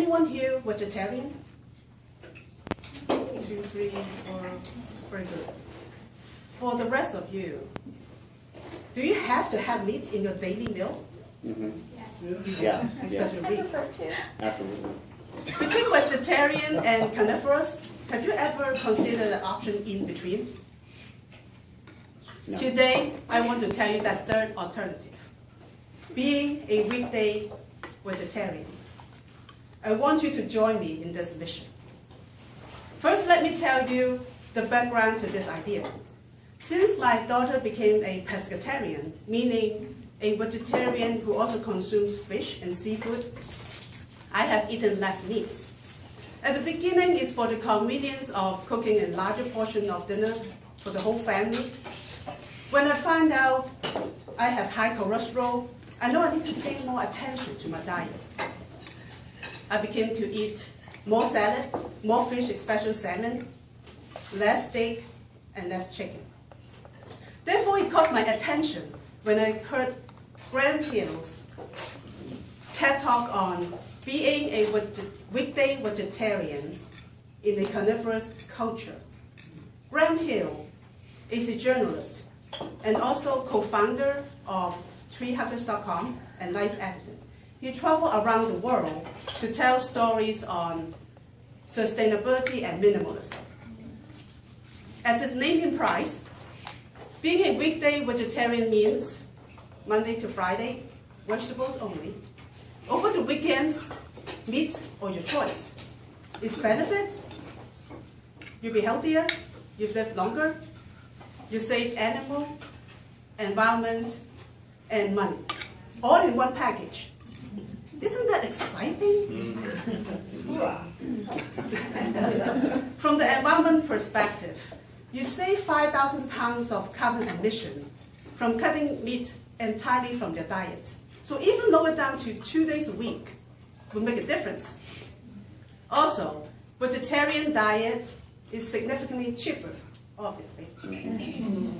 anyone here vegetarian? 2, 3, 4, very good. For the rest of you, do you have to have meat in your daily meal? Mm-hmm. Yes. Yeah. Especially I prefer to. Absolutely. between vegetarian and carnivorous, have you ever considered an option in between? No. Today, I want to tell you that third alternative. Being a weekday vegetarian. I want you to join me in this mission. First, let me tell you the background to this idea. Since my daughter became a pescatarian, meaning a vegetarian who also consumes fish and seafood, I have eaten less meat. At the beginning, it's for the convenience of cooking a larger portion of dinner for the whole family. When I find out I have high cholesterol, I know I need to pay more attention to my diet. I became to eat more salad, more fish, especially salmon, less steak, and less chicken. Therefore, it caught my attention when I heard Graham Hill's TED Talk on being a weekday vegetarian in a carnivorous culture. Graham Hill is a journalist and also co-founder of treehuggers.com and life editor. He traveled around the world to tell stories on sustainability and minimalism. As its name implies, being a weekday vegetarian means Monday to Friday, vegetables only. Over the weekends, meat or your choice. Its benefits: you'll be healthier, you live longer, you save animal, environment, and money, all in one package. Isn't that exciting? From the environment perspective, you save 5,000 pounds of carbon emission from cutting meat entirely from your diet. So even lower down to 2 days a week will make a difference. Also, vegetarian diet is significantly cheaper, obviously.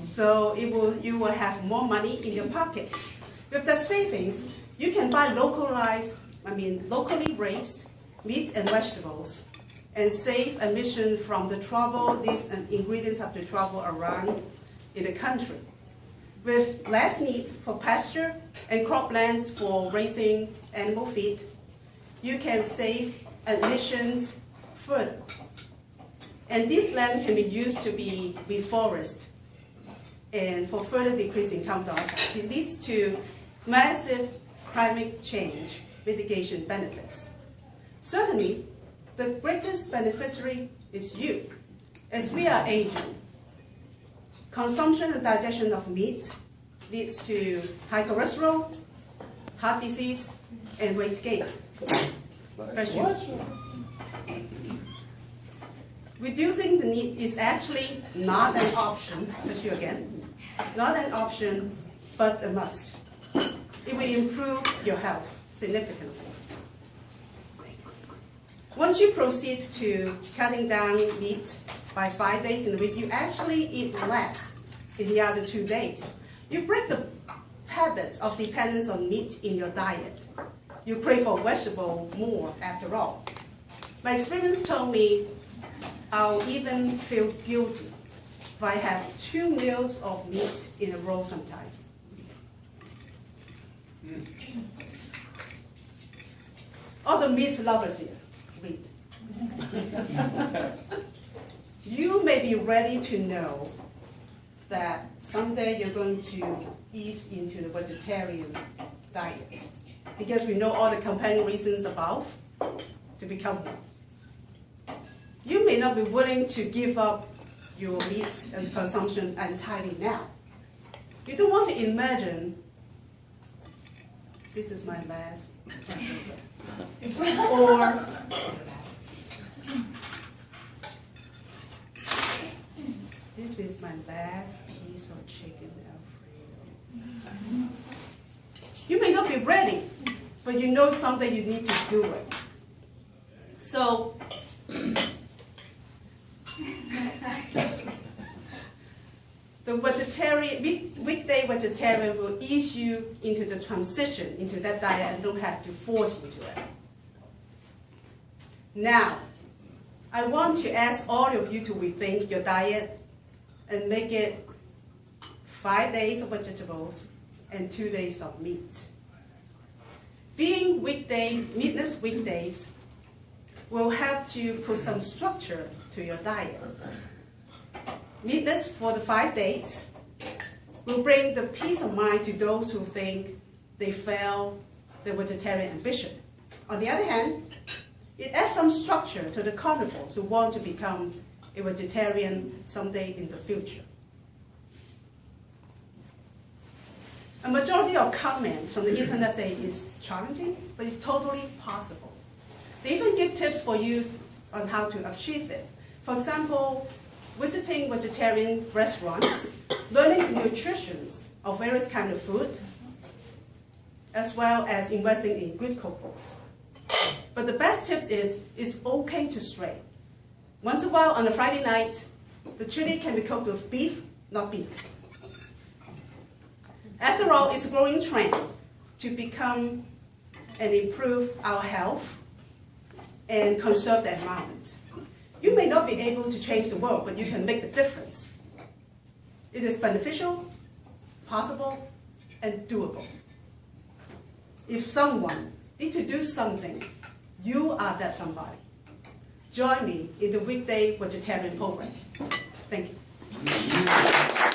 So you will have more money in your pocket. With that savings, you can buy locally raised meat and vegetables and save emission from the trouble these ingredients have to travel around in the country. With less need for pasture and croplands for raising animal feed, you can save emissions further. And this land can be used to be reforested and for further decrease in carbon dioxide. It leads to massive climate change mitigation benefits. Certainly, the greatest beneficiary is you, as we are aging. Consumption and digestion of meat leads to high cholesterol, heart disease, and weight gain. Reducing the need is actually not an option, not an option, but a must. It will improve your health significantly. Once you proceed to cutting down meat by 5 days in a week, you actually eat less in the other 2 days. You break the habit of dependence on meat in your diet. You crave for vegetable more after all. My experience told me I'll even feel guilty if I have 2 meals of meat in a row sometimes. All the meat lovers here, read. You may be ready to know that someday you're going to ease into the vegetarian diet, because we know all the compelling reasons above to become one. You may not be willing to give up your meat and consumption entirely now. You don't want to imagine this is my last or this is my last piece of chicken Alfredo. You may not be ready, but you know someday you need to do it. So, the weekday vegetarian will ease you into the transition into that diet and don't have to force you to it. Now, I want to ask all of you to rethink your diet and make it 5 days of vegetables and 2 days of meat. Being weekdays, meatless weekdays, will help to put some structure to your diet. Meatless for the 5 days will bring the peace of mind to those who think they failed their vegetarian ambition. On the other hand, it adds some structure to the carnivores who want to become a vegetarian someday in the future. A majority of comments from the internet say it's challenging, but it's totally possible. They even give tips for you on how to achieve it. For example, visiting vegetarian restaurants, learning nutrition of various kinds of food, as well as investing in good cookbooks. But the best tips is, it's okay to stray. Once in a while on a Friday night, the chili can be cooked with beef, not beans. After all, it's a growing trend to become and improve our health and conserve the environment. You may not be able to change the world, but you can make the difference. It is beneficial, possible, and doable. If someone needs to do something, you are that somebody. Join me in the weekday vegetarian program. Thank you.